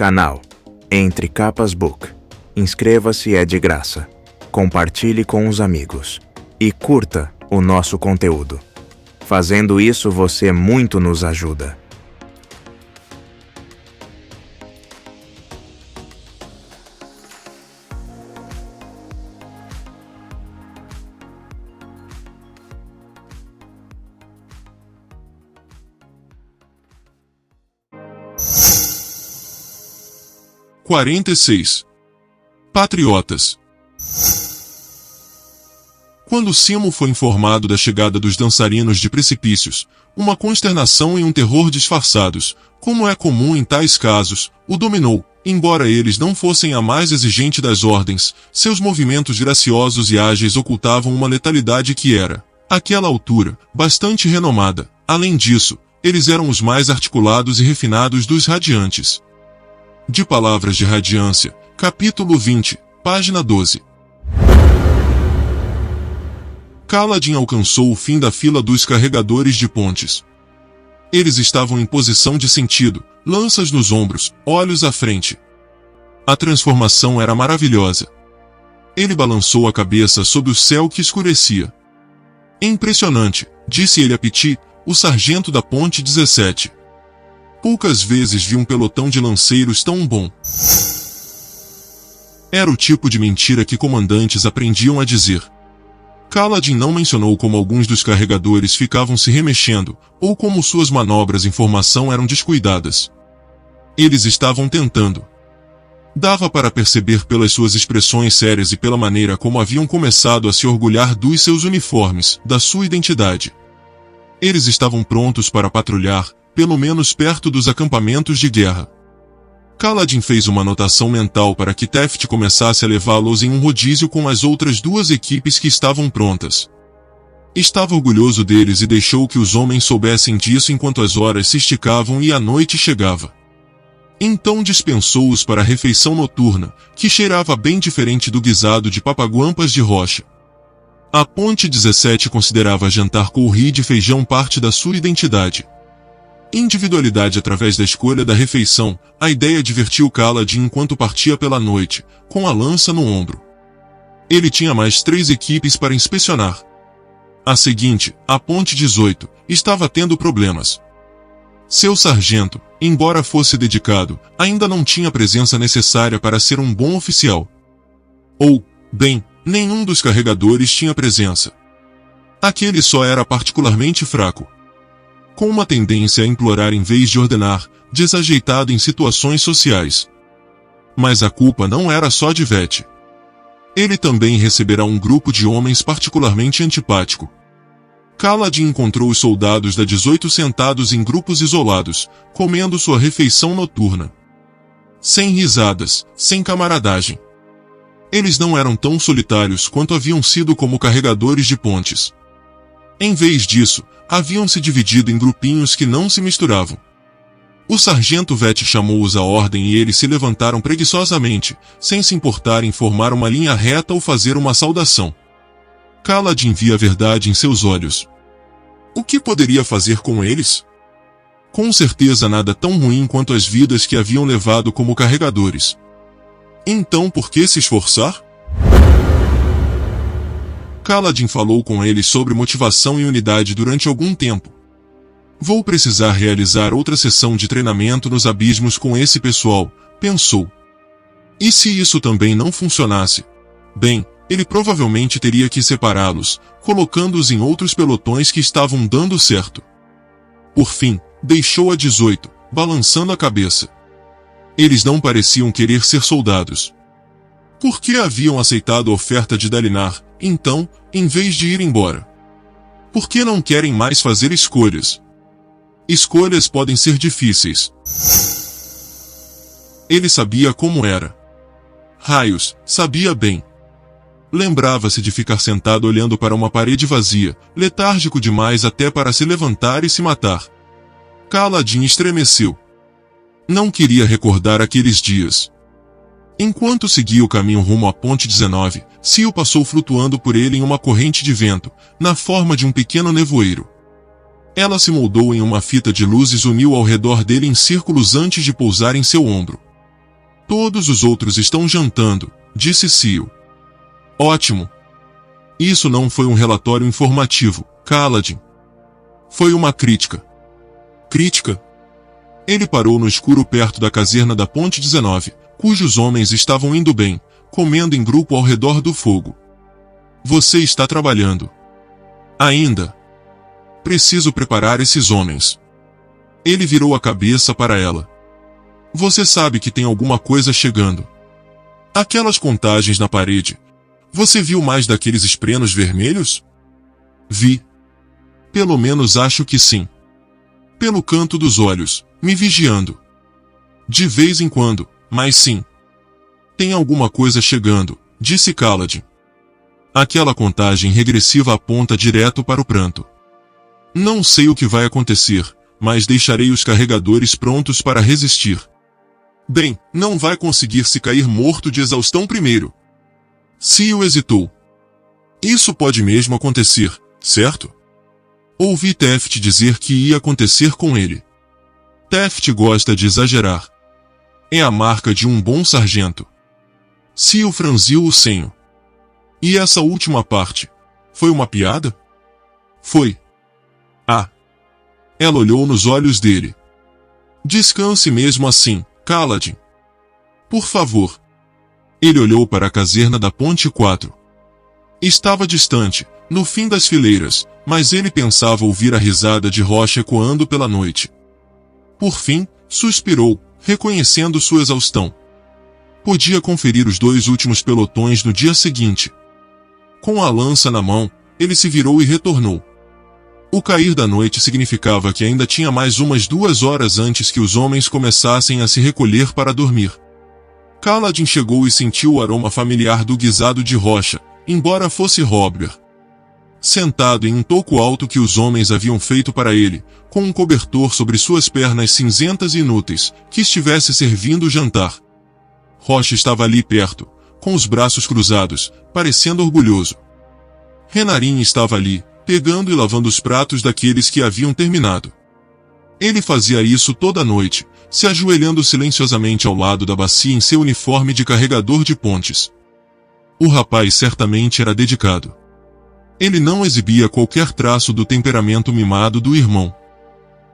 Canal Entre Capas Book. Inscreva-se, é de graça. Compartilhe com os amigos. E curta o nosso conteúdo. Fazendo isso, você muito nos ajuda. Patriotas. Quando Simo foi informado da chegada dos dançarinos de precipícios, uma consternação e um terror disfarçados, como é comum em tais casos, o dominou. Embora eles não fossem a mais exigente das ordens, seus movimentos graciosos e ágeis ocultavam uma letalidade que era, àquela altura, bastante renomada. Além disso, eles eram os mais articulados e refinados dos radiantes. De Palavras de Radiância, capítulo 20, página 12. Kaladin alcançou o fim da fila dos carregadores de pontes. Eles estavam em posição de sentido, lanças nos ombros, olhos à frente. A transformação era maravilhosa. Ele balançou a cabeça sob o céu que escurecia. Impressionante, disse ele a Piti, o sargento da ponte 17. Poucas vezes vi um pelotão de lanceiros tão bom. Era o tipo de mentira que comandantes aprendiam a dizer. Kaladin não mencionou como alguns dos carregadores ficavam se remexendo, ou como suas manobras em formação eram descuidadas. Eles estavam tentando. Dava para perceber pelas suas expressões sérias e pela maneira como haviam começado a se orgulhar dos seus uniformes, da sua identidade. Eles estavam prontos para patrulhar, pelo menos perto dos acampamentos de guerra. Kaladin fez uma anotação mental para que Teft começasse a levá-los em um rodízio com as outras duas equipes que estavam prontas. Estava orgulhoso deles e deixou que os homens soubessem disso enquanto as horas se esticavam e a noite chegava. Então dispensou-os para a refeição noturna, que cheirava bem diferente do guisado de papaguampas de rocha. A ponte 17 considerava jantar coury de feijão parte da sua identidade. Individualidade através da escolha da refeição, a ideia divertiu Kaladin enquanto partia pela noite, com a lança no ombro. Ele tinha mais 3 equipes para inspecionar. A seguinte, a ponte 18, estava tendo problemas. Seu sargento, embora fosse dedicado, ainda não tinha a presença necessária para ser um bom oficial. Ou, bem, nenhum dos carregadores tinha presença. Aquele só era particularmente fraco. Com uma tendência a implorar em vez de ordenar, desajeitado em situações sociais. Mas a culpa não era só de Vete. Ele também receberá um grupo de homens particularmente antipático. Kaladin encontrou os soldados da 18 sentados em grupos isolados, comendo sua refeição noturna. Sem risadas, sem camaradagem. Eles não eram tão solitários quanto haviam sido como carregadores de pontes. Em vez disso, haviam se dividido em grupinhos que não se misturavam. O sargento Vete chamou-os à ordem e eles se levantaram preguiçosamente, sem se importar em formar uma linha reta ou fazer uma saudação. Kaladin via a verdade em seus olhos. O que poderia fazer com eles? Com certeza nada tão ruim quanto as vidas que haviam levado como carregadores. Então por que se esforçar? Kaladin falou com eles sobre motivação e unidade durante algum tempo. Vou precisar realizar outra sessão de treinamento nos abismos com esse pessoal, pensou. E se isso também não funcionasse? Bem, ele provavelmente teria que separá-los, colocando-os em outros pelotões que estavam dando certo. Por fim, deixou a 18, balançando a cabeça. Eles não pareciam querer ser soldados. Por que haviam aceitado a oferta de Dalinar, então, em vez de ir embora? Por que não querem mais fazer escolhas? Escolhas podem ser difíceis. Ele sabia como era. Raios, sabia bem. Lembrava-se de ficar sentado olhando para uma parede vazia, letárgico demais até para se levantar e se matar. Kaladin estremeceu. Não queria recordar aqueles dias. Enquanto seguia o caminho rumo à ponte 19, Sil passou flutuando por ele em uma corrente de vento, na forma de um pequeno nevoeiro. Ela se moldou em uma fita de luzes, uniu ao redor dele em círculos antes de pousar em seu ombro. Todos os outros estão jantando, disse Cio. Ótimo. Isso não foi um relatório informativo, Kaladin. Foi uma crítica. Crítica? Ele parou no escuro perto da caserna da Ponte 19, cujos homens estavam indo bem, comendo em grupo ao redor do fogo. Você está trabalhando. Ainda. Preciso preparar esses homens. Ele virou a cabeça para ela. Você sabe que tem alguma coisa chegando. Aquelas contagens na parede. Você viu mais daqueles esprenos vermelhos? Vi. Pelo menos acho que sim. Pelo canto dos olhos, me vigiando. De vez em quando, mas sim. Tem alguma coisa chegando, disse Kaladin. Aquela contagem regressiva aponta direto para o pranto. Não sei o que vai acontecer, mas deixarei os carregadores prontos para resistir. Bem, não vai conseguir se cair morto de exaustão primeiro. Cio hesitou. Isso pode mesmo acontecer, certo? Ouvi Teft dizer que ia acontecer com ele. Teft gosta de exagerar. É a marca de um bom sargento. Cio franziu o senho. E essa última parte? Foi uma piada? Foi. Ah. Ela olhou nos olhos dele. Descanse mesmo assim, Kaladin. Por favor. Ele olhou para a caserna da Ponte 4. Estava distante, no fim das fileiras, mas ele pensava ouvir a risada de Rocha ecoando pela noite. Por fim, suspirou, reconhecendo sua exaustão. Podia conferir os 2 últimos pelotões no dia seguinte. Com a lança na mão, ele se virou e retornou. O cair da noite significava que ainda tinha mais umas 2 horas antes que os homens começassem a se recolher para dormir. Kaladin chegou e sentiu o aroma familiar do guisado de Rocha, embora fosse Robber. Sentado em um toco alto que os homens haviam feito para ele, com um cobertor sobre suas pernas cinzentas e inúteis, que estivesse servindo o jantar. Rocha estava ali perto, com os braços cruzados, parecendo orgulhoso. Renarin estava ali, pegando e lavando os pratos daqueles que haviam terminado. Ele fazia isso toda noite, se ajoelhando silenciosamente ao lado da bacia em seu uniforme de carregador de pontes. O rapaz certamente era dedicado. Ele não exibia qualquer traço do temperamento mimado do irmão.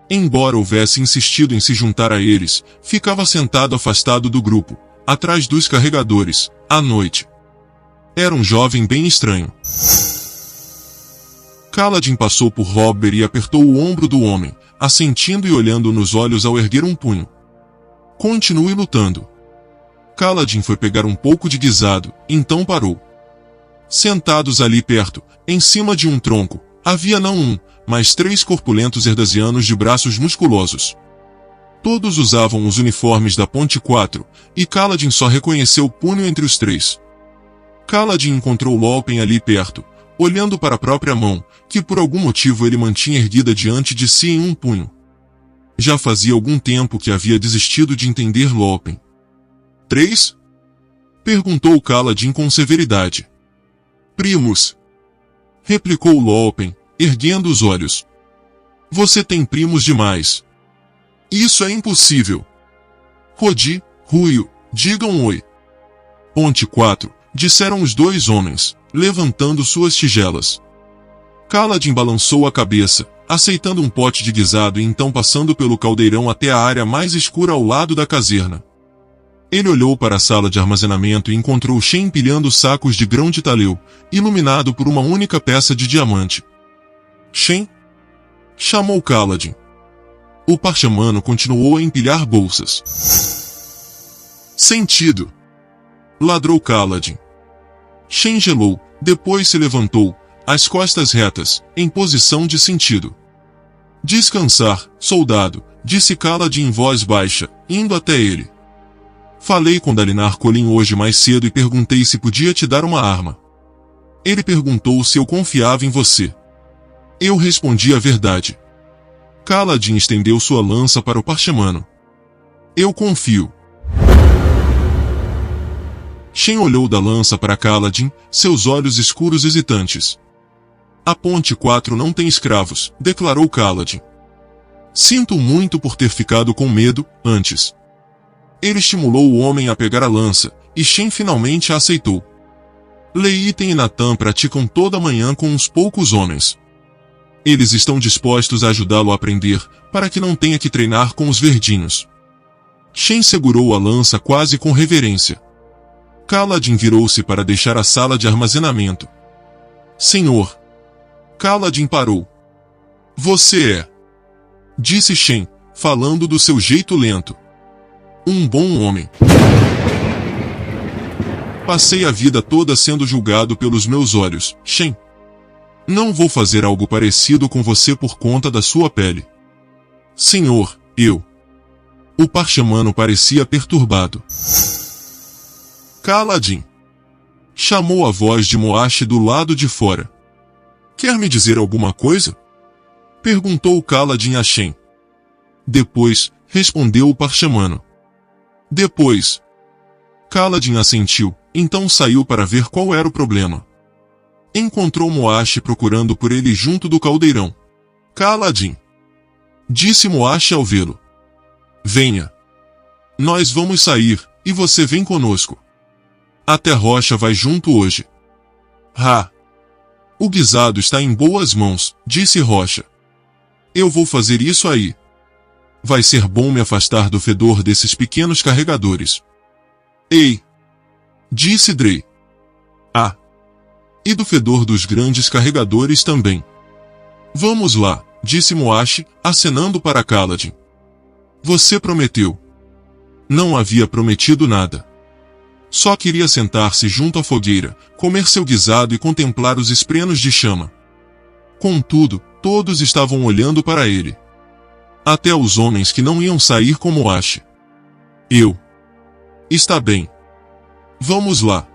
Embora houvesse insistido em se juntar a eles, ficava sentado afastado do grupo, atrás dos carregadores, à noite. Era um jovem bem estranho. Kaladin passou por Robber e apertou o ombro do homem, assentindo e olhando nos olhos ao erguer um punho. Continue lutando. Kaladin foi pegar um pouco de guisado, então parou. Sentados ali perto, em cima de um tronco, havia não um, mas 3 corpulentos erdasianos de braços musculosos. Todos usavam os uniformes da Ponte 4, e Kaladin só reconheceu o punho entre os 3. Kaladin encontrou Lopin ali perto, olhando para a própria mão, que por algum motivo ele mantinha erguida diante de si em um punho. Já fazia algum tempo que havia desistido de entender Lopin. 3? Perguntou Kaladin com severidade. Primos. Replicou Lopin, erguendo os olhos. Você tem primos demais. Isso é impossível. Rodi, Ruio, digam oi. Ponte 4, disseram os 2 homens, levantando suas tigelas. Kaladin balançou a cabeça, aceitando um pote de guisado e então passando pelo caldeirão até a área mais escura ao lado da caserna. Ele olhou para a sala de armazenamento e encontrou Shen empilhando sacos de grão de taleu, iluminado por uma única peça de diamante. Shen? Chamou Kaladin. O parchamano continuou a empilhar bolsas. Sentido! Ladrou Kaladin. Shen gelou, depois se levantou, as costas retas, em posição de sentido. Descansar, soldado, disse Kaladin em voz baixa, indo até ele. Falei com Dalinar Kholin hoje mais cedo e perguntei se podia te dar uma arma. Ele perguntou se eu confiava em você. Eu respondi a verdade. Kaladin estendeu sua lança para o parchamano. Eu confio. Shen olhou da lança para Kaladin, seus olhos escuros hesitantes. A Ponte 4 não tem escravos, declarou Kaladin. Sinto muito por ter ficado com medo, antes. Ele estimulou o homem a pegar a lança, e Shen finalmente a aceitou. Leiten e Natan praticam toda manhã com uns poucos homens. Eles estão dispostos a ajudá-lo a aprender, para que não tenha que treinar com os verdinhos. Shen segurou a lança quase com reverência. Kaladin virou-se para deixar a sala de armazenamento. Senhor. Kaladin parou. Você é, disse Shen, falando do seu jeito lento, um bom homem. Passei a vida toda sendo julgado pelos meus olhos, Shen. Não vou fazer algo parecido com você por conta da sua pele. Senhor, eu. O parchamano parecia perturbado. Kaladin. Chamou a voz de Moashi do lado de fora. Quer me dizer alguma coisa? Perguntou Kaladin a Shen. Depois, respondeu o parchamano. Depois. Kaladin assentiu, então saiu para ver qual era o problema. Encontrou Moashi procurando por ele junto do caldeirão. Kaladin. Disse Moashi ao vê-lo. Venha. Nós vamos sair, e você vem conosco. Até Rocha vai junto hoje. O guisado está em boas mãos, disse Rocha. Eu vou fazer isso aí. Vai ser bom me afastar do fedor desses pequenos carregadores. Ei! Disse Drey. E do fedor dos grandes carregadores também. Vamos lá, disse Moashi, acenando para Kaladin. Você prometeu. Não havia prometido nada. Só queria sentar-se junto à fogueira, comer seu guisado e contemplar os esprenos de chama. Contudo, todos estavam olhando para ele. Até os homens que não iam sair com Moashi. Está bem. Vamos lá.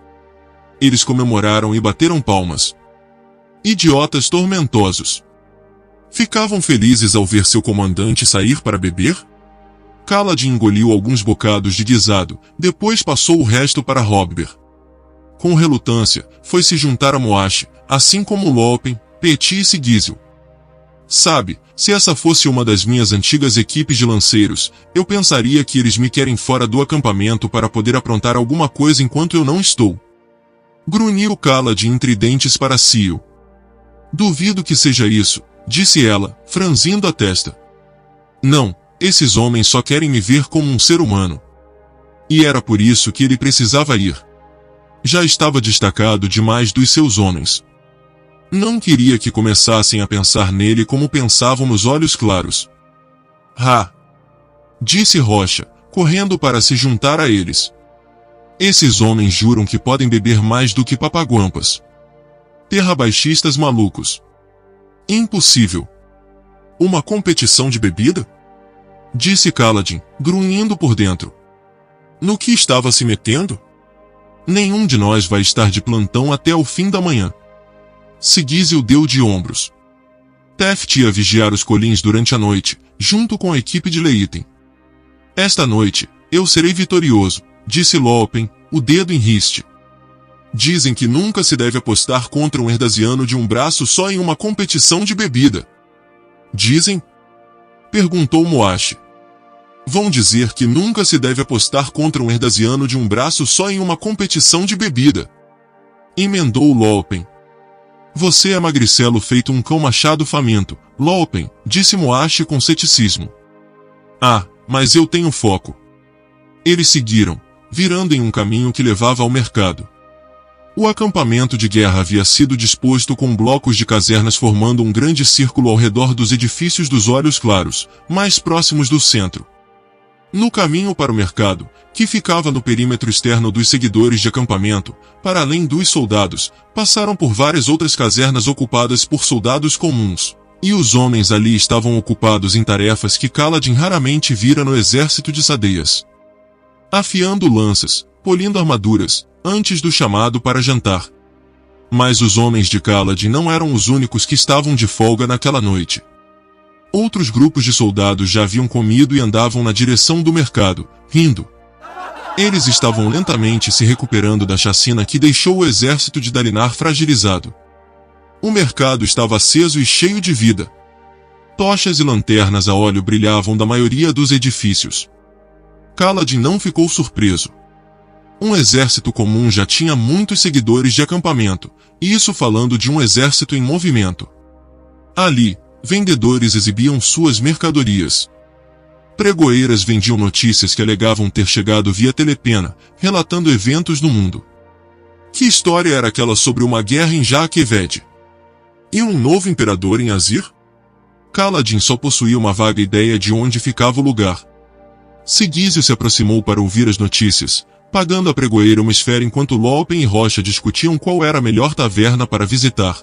Eles comemoraram e bateram palmas. Idiotas tormentosos. Ficavam felizes ao ver seu comandante sair para beber? Kaladin engoliu alguns bocados de guisado, depois passou o resto para Hobber. Com relutância, foi se juntar a Moashi, assim como Lopen, Petit e Gizel. Sabe, se essa fosse uma das minhas antigas equipes de lanceiros, eu pensaria que eles me querem fora do acampamento para poder aprontar alguma coisa enquanto eu não estou. Grunhiu Kaladin entre dentes para Cio. Duvido que seja isso, disse ela, franzindo a testa. Não. Esses homens só querem me ver como um ser humano. E era por isso que ele precisava ir. Já estava destacado demais dos seus homens. Não queria que começassem a pensar nele como pensavam nos olhos claros. Disse Rocha, correndo para se juntar a eles. Esses homens juram que podem beber mais do que papaguampas. Terrabaixistas malucos. Impossível. Uma competição de bebida? Disse Kaladin, grunhindo por dentro. No que estava se metendo? Nenhum de nós vai estar de plantão até o fim da manhã. Gizel deu de ombros. Teft ia vigiar os colins durante a noite, junto com a equipe de Leiten. Esta noite, eu serei vitorioso, disse Lopen, o dedo em riste. Dizem que nunca se deve apostar contra um herdaziano de um braço só em uma competição de bebida. Dizem? Perguntou Moashi. Vão dizer que nunca se deve apostar contra um herdaziano de um braço só em uma competição de bebida. Emendou Lopen. Você é magricelo feito um cão machado faminto, Lopen, disse Moashi com ceticismo. Mas eu tenho foco. Eles seguiram, virando em um caminho que levava ao mercado. O acampamento de guerra havia sido disposto com blocos de casernas formando um grande círculo ao redor dos edifícios dos Olhos Claros, mais próximos do centro. No caminho para o mercado, que ficava no perímetro externo dos seguidores de acampamento, para além dos soldados, passaram por várias outras casernas ocupadas por soldados comuns, e os homens ali estavam ocupados em tarefas que Kaladin raramente vira no exército de Sadeias. Afiando lanças, polindo armaduras, antes do chamado para jantar. Mas os homens de Kaladin não eram os únicos que estavam de folga naquela noite. Outros grupos de soldados já haviam comido e andavam na direção do mercado, rindo. Eles estavam lentamente se recuperando da chacina que deixou o exército de Dalinar fragilizado. O mercado estava aceso e cheio de vida. Tochas e lanternas a óleo brilhavam da maioria dos edifícios. Kaladin não ficou surpreso. Um exército comum já tinha muitos seguidores de acampamento, isso falando de um exército em movimento. Ali, vendedores exibiam suas mercadorias. Pregoeiras vendiam notícias que alegavam ter chegado via telepena, relatando eventos no mundo. Que história era aquela sobre uma guerra em Jaqueved? E um novo imperador em Azir? Kaladin só possuía uma vaga ideia de onde ficava o lugar. Sigísio se aproximou para ouvir as notícias, pagando à pregoeira uma esfera enquanto Lopen e Rocha discutiam qual era a melhor taverna para visitar.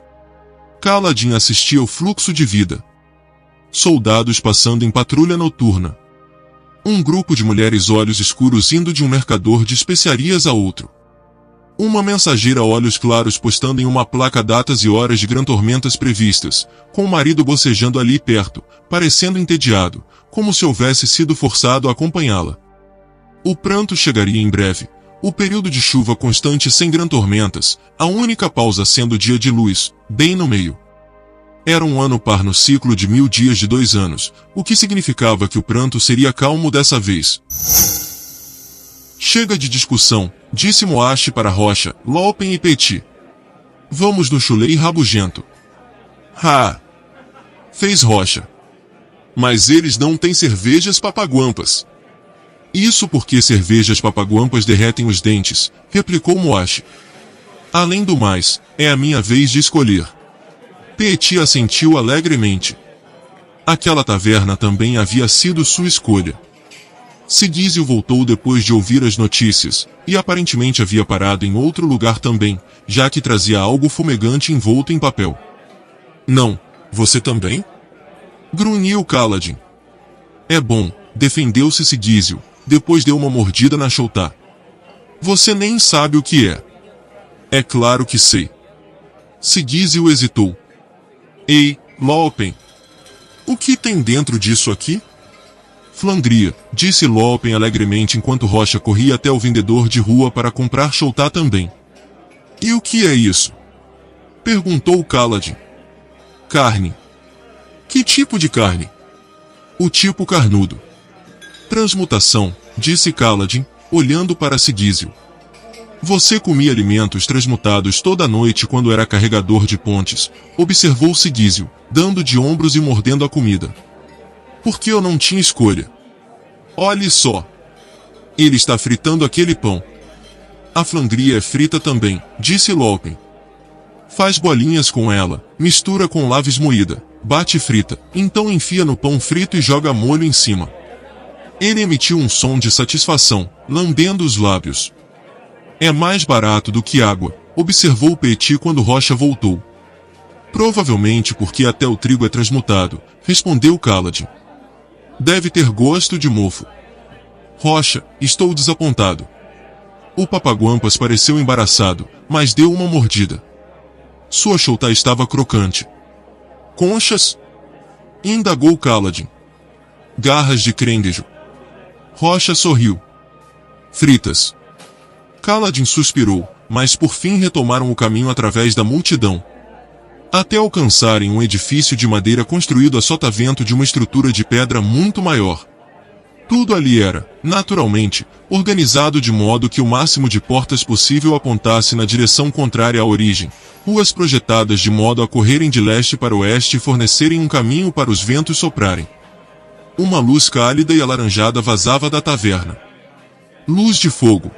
Kaladin assistia ao fluxo de vida. Soldados passando em patrulha noturna. Um grupo de mulheres olhos escuros indo de um mercador de especiarias a outro. Uma mensageira olhos claros postando em uma placa datas e horas de grantormentas previstas, com o marido bocejando ali perto, parecendo entediado, como se houvesse sido forçado a acompanhá-la. O pranto chegaria em breve, o período de chuva constante sem grantormentas, a única pausa sendo o dia de luz, bem no meio. Era um ano par no ciclo de 1000 dias de 2 anos, o que significava que o pranto seria calmo dessa vez. Chega de discussão, disse Moashi para Rocha, Lopen e Petit. Vamos no chulei rabugento. Ha! Fez Rocha. Mas eles não têm cervejas papaguampas. Isso porque cervejas papaguampas derretem os dentes, replicou Moashi. Além do mais, é a minha vez de escolher. Petit assentiu alegremente. Aquela taverna também havia sido sua escolha. Sigísio voltou depois de ouvir as notícias, e aparentemente havia parado em outro lugar também, já que trazia algo fumegante envolto em papel. Não, você também? Grunhiu Kaladin. É bom, defendeu-se Sigísio, depois deu uma mordida na Choutá. Você nem sabe o que é. É claro que sei. Sigísio hesitou. Ei, Lopen. O que tem dentro disso aqui? Flandria, disse Lopen alegremente enquanto Rocha corria até o vendedor de rua para comprar Choutá também. E o que é isso? Perguntou Kaladin. Carne. Que tipo de carne? O tipo carnudo. Transmutação, disse Kaladin, olhando para Sigísio. Você comia alimentos transmutados toda noite quando era carregador de pontes, observou Sigísio, dando de ombros e mordendo a comida. Porque eu não tinha escolha. Olhe só. Ele está fritando aquele pão. A Flandria é frita também, disse Lopen. Faz bolinhas com ela, mistura com laves moída, bate frita, então enfia no pão frito e joga molho em cima. Ele emitiu um som de satisfação, lambendo os lábios. É mais barato do que água, observou Petit quando Rocha voltou. Provavelmente porque até o trigo é transmutado, respondeu Kaladin. Deve ter gosto de mofo. Rocha, estou desapontado. O papaguampas pareceu embaraçado, mas deu uma mordida. Sua Choutá estava crocante. Conchas? Indagou Kaladin. Garras de crêndejo. Rocha sorriu. Fritas. Kaladin suspirou, mas por fim retomaram o caminho através da multidão. Até alcançarem um edifício de madeira construído a sotavento de uma estrutura de pedra muito maior. Tudo ali era, naturalmente, organizado de modo que o máximo de portas possível apontasse na direção contrária à origem, ruas projetadas de modo a correrem de leste para oeste e fornecerem um caminho para os ventos soprarem. Uma luz cálida e alaranjada vazava da taverna. Luz de fogo.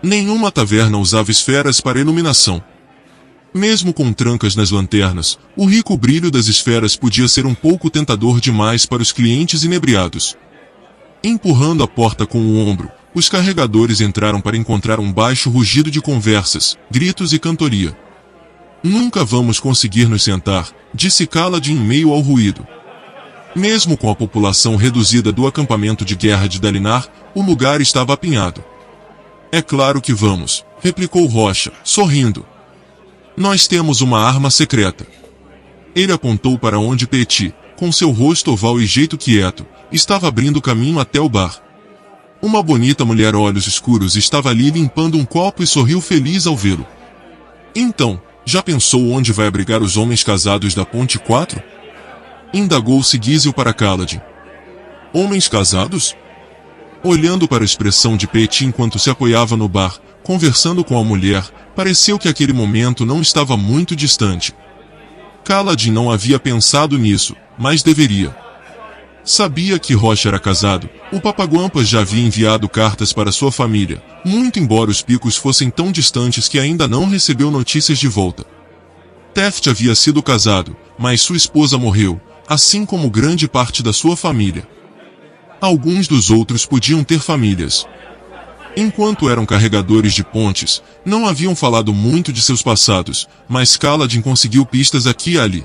Nenhuma taverna usava esferas para iluminação. Mesmo com trancas nas lanternas, o rico brilho das esferas podia ser um pouco tentador demais para os clientes inebriados. Empurrando a porta com o ombro, os carregadores entraram para encontrar um baixo rugido de conversas, gritos e cantoria. Nunca vamos conseguir nos sentar, disse Kaladin em meio ao ruído. Mesmo com a população reduzida do acampamento de guerra de Dalinar, o lugar estava apinhado. É claro que vamos, replicou Rocha, sorrindo. Nós temos uma arma secreta. Ele apontou para onde Petit, com seu rosto oval e jeito quieto, estava abrindo caminho até o bar. Uma bonita mulher olhos escuros estava ali limpando um copo e sorriu feliz ao vê-lo. Então, já pensou onde vai abrigar os homens casados da Ponte 4? Indagou Sigísio para Kaladin. Homens casados? Olhando para a expressão de Petit enquanto se apoiava no bar, conversando com a mulher, pareceu que aquele momento não estava muito distante. Kaladin não havia pensado nisso, mas deveria. Sabia que Rocha era casado, o Papaguampas já havia enviado cartas para sua família, muito embora os picos fossem tão distantes que ainda não recebeu notícias de volta. Teft havia sido casado, mas sua esposa morreu, assim como grande parte da sua família. Alguns dos outros podiam ter famílias. Enquanto eram carregadores de pontes, não haviam falado muito de seus passados, mas Kaladin conseguiu pistas aqui e ali.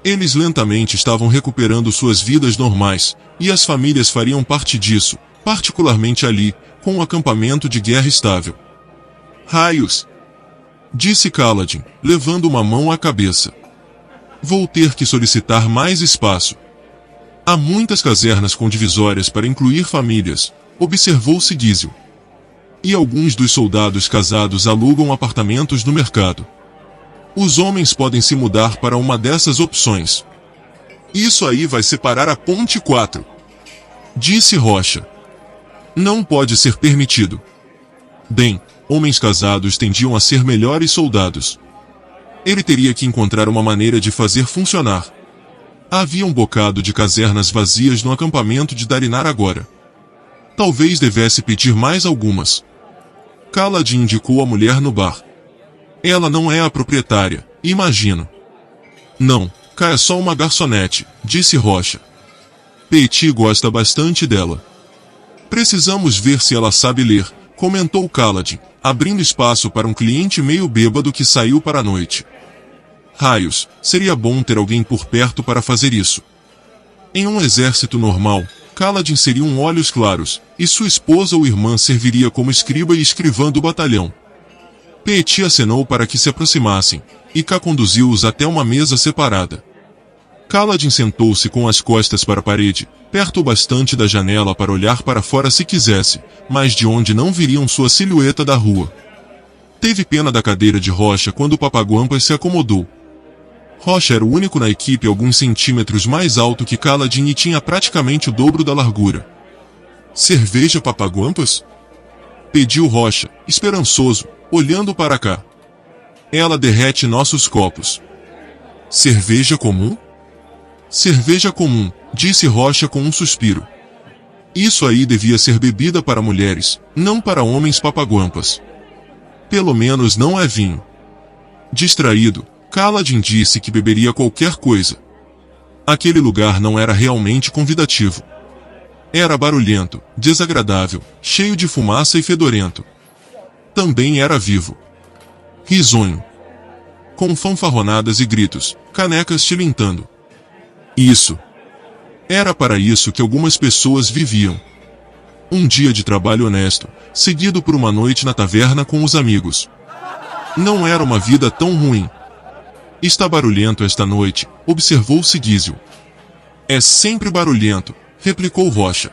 Eles lentamente estavam recuperando suas vidas normais, e as famílias fariam parte disso, particularmente ali, com um acampamento de guerra estável. Raios! Disse Kaladin, levando uma mão à cabeça. Vou ter que solicitar mais espaço. Há muitas casernas com divisórias para incluir famílias, observou Sigizio. E alguns dos soldados casados alugam apartamentos no mercado. Os homens podem se mudar para uma dessas opções. Isso aí vai separar a Ponte 4. Disse Rocha. Não pode ser permitido. Bem, homens casados tendiam a ser melhores soldados. Ele teria que encontrar uma maneira de fazer funcionar. Havia um bocado de casernas vazias no acampamento de Dalinar agora. Talvez devesse pedir mais algumas. Kaladin indicou a mulher no bar. Ela não é a proprietária, imagino. Não, cá é só uma garçonete, disse Rocha. Petit gosta bastante dela. Precisamos ver se ela sabe ler, comentou Kaladin, abrindo espaço para um cliente meio bêbado que saiu para a noite. Raios, seria bom ter alguém por perto para fazer isso. Em um exército normal, Kaladin seria um olhos claros, e sua esposa ou irmã serviria como escriba e escrivã do batalhão. Petit acenou para que se aproximassem, e K conduziu-os até uma mesa separada. Kaladin sentou-se com as costas para a parede, perto bastante da janela para olhar para fora se quisesse, mas de onde não viriam sua silhueta da rua. Teve pena da cadeira de Rocha quando o Papaguampas se acomodou. Rocha era o único na equipe alguns centímetros mais alto que Kaladin e tinha praticamente o dobro da largura. Cerveja Papaguampas? Pediu Rocha, esperançoso, olhando para cá. Ela derrete nossos copos. Cerveja comum? Cerveja comum, disse Rocha com um suspiro. Isso aí devia ser bebida para mulheres, não para homens Papaguampas. Pelo menos não é vinho. Distraído, Kaladin disse que beberia qualquer coisa. Aquele lugar não era realmente convidativo. Era barulhento, desagradável, cheio de fumaça e fedorento. Também era vivo. Risonho. Com fanfarronadas e gritos, canecas tilintando. Isso. Era para isso que algumas pessoas viviam. Um dia de trabalho honesto, seguido por uma noite na taverna com os amigos. Não era uma vida tão ruim. Está barulhento esta noite, observou Sigizio. É sempre barulhento, replicou Rocha.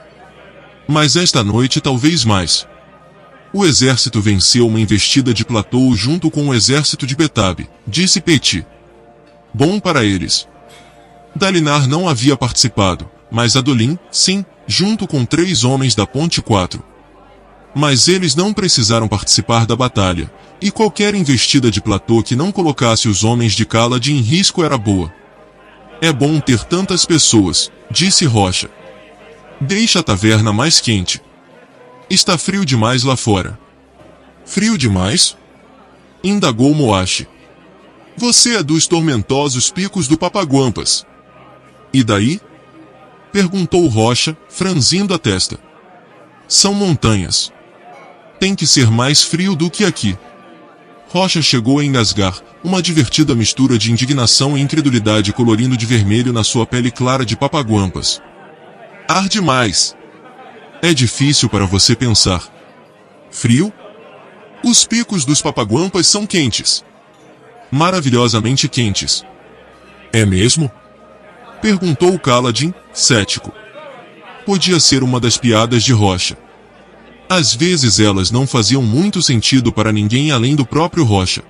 Mas esta noite talvez mais. O exército venceu uma investida de Plateau junto com o exército de Betab, disse Petit. Bom para eles. Dalinar não havia participado, mas Adolin, sim, junto com 3 homens da Ponte 4. Mas eles não precisaram participar da batalha, e qualquer investida de Plateau que não colocasse os homens de Kaladin em risco era boa. É bom ter tantas pessoas, disse Rocha. Deixa a taverna mais quente. Está frio demais lá fora. Frio demais? Indagou Moashi. Você é dos tormentosos picos do Papaguampas. E daí? Perguntou Rocha, franzindo a testa. São montanhas. Tem que ser mais frio do que aqui. Rocha chegou a engasgar, uma divertida mistura de indignação e incredulidade colorindo de vermelho na sua pele clara de Papaguampas. Arde mais. É difícil para você pensar. Frio? Os picos dos Papaguampas são quentes. Maravilhosamente quentes. É mesmo? Perguntou Kaladin, cético. Podia ser uma das piadas de Rocha. Às vezes elas não faziam muito sentido para ninguém além do próprio Rocha.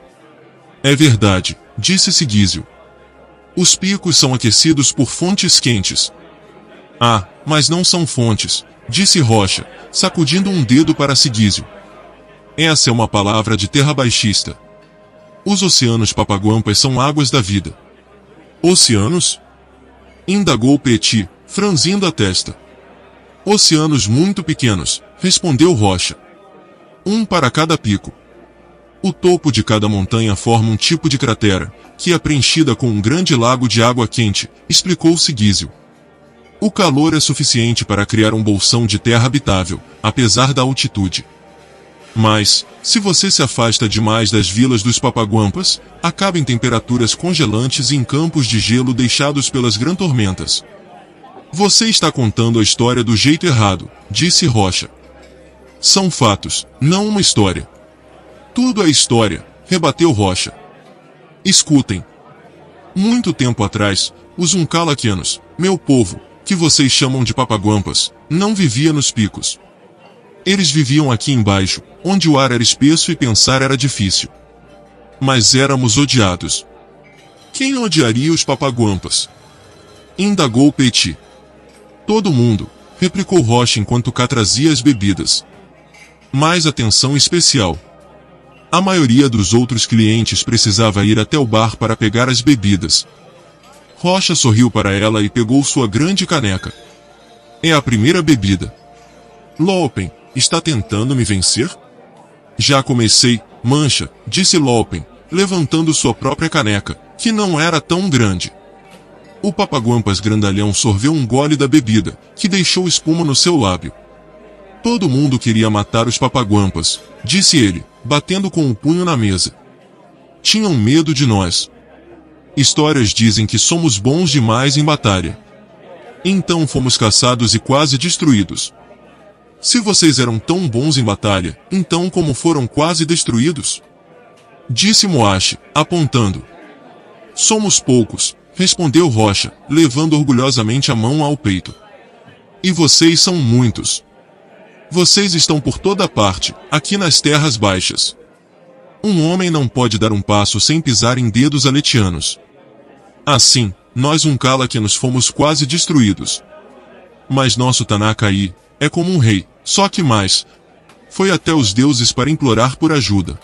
É verdade, disse Sigizio. Os picos são aquecidos por fontes quentes. Ah, mas não são fontes, disse Rocha, sacudindo um dedo para Sigísio. Essa é uma palavra de terra baixista. Os oceanos Papaguampas são águas da vida. Oceanos? Indagou Petit, franzindo a testa. Oceanos muito pequenos, respondeu Rocha. Um para cada pico. O topo de cada montanha forma um tipo de cratera, que é preenchida com um grande lago de água quente, explicou Sigísio. O calor é suficiente para criar um bolsão de terra habitável, apesar da altitude. Mas, se você se afasta demais das vilas dos Papaguampas, acaba em temperaturas congelantes e em campos de gelo deixados pelas grantormentas. Você está contando a história do jeito errado, disse Rocha. São fatos, não uma história. Tudo é história, rebateu Rocha. Escutem. Muito tempo atrás, os Uncalaquianos, meu povo, que vocês chamam de Papaguampas, não vivia nos picos. Eles viviam aqui embaixo, onde o ar era espesso e pensar era difícil. Mas éramos odiados. Quem odiaria os Papaguampas? Indagou Petit. Todo mundo, replicou Rocha enquanto cá trazia as bebidas. Mais atenção especial. A maioria dos outros clientes precisava ir até o bar para pegar as bebidas. Rocha sorriu para ela e pegou sua grande caneca. É a primeira bebida. Lopen, está tentando me vencer? Já comecei, mancha, disse Lopen, levantando sua própria caneca, que não era tão grande. O Papaguampas grandalhão sorveu um gole da bebida, que deixou espuma no seu lábio. Todo mundo queria matar os Papaguampas, disse ele, batendo com o punho na mesa. Tinham medo de nós. Histórias dizem que somos bons demais em batalha. Então fomos caçados e quase destruídos. Se vocês eram tão bons em batalha, então como foram quase destruídos? Disse Moashi, apontando. Somos poucos, respondeu Rocha, levando orgulhosamente a mão ao peito. E vocês são muitos. Vocês estão por toda parte, aqui nas terras baixas. Um homem não pode dar um passo sem pisar em dedos aletianos. Assim, nós Uncalaquianos fomos quase destruídos. Mas nosso Tanaka-i é como um rei, só que mais. Foi até os deuses para implorar por ajuda.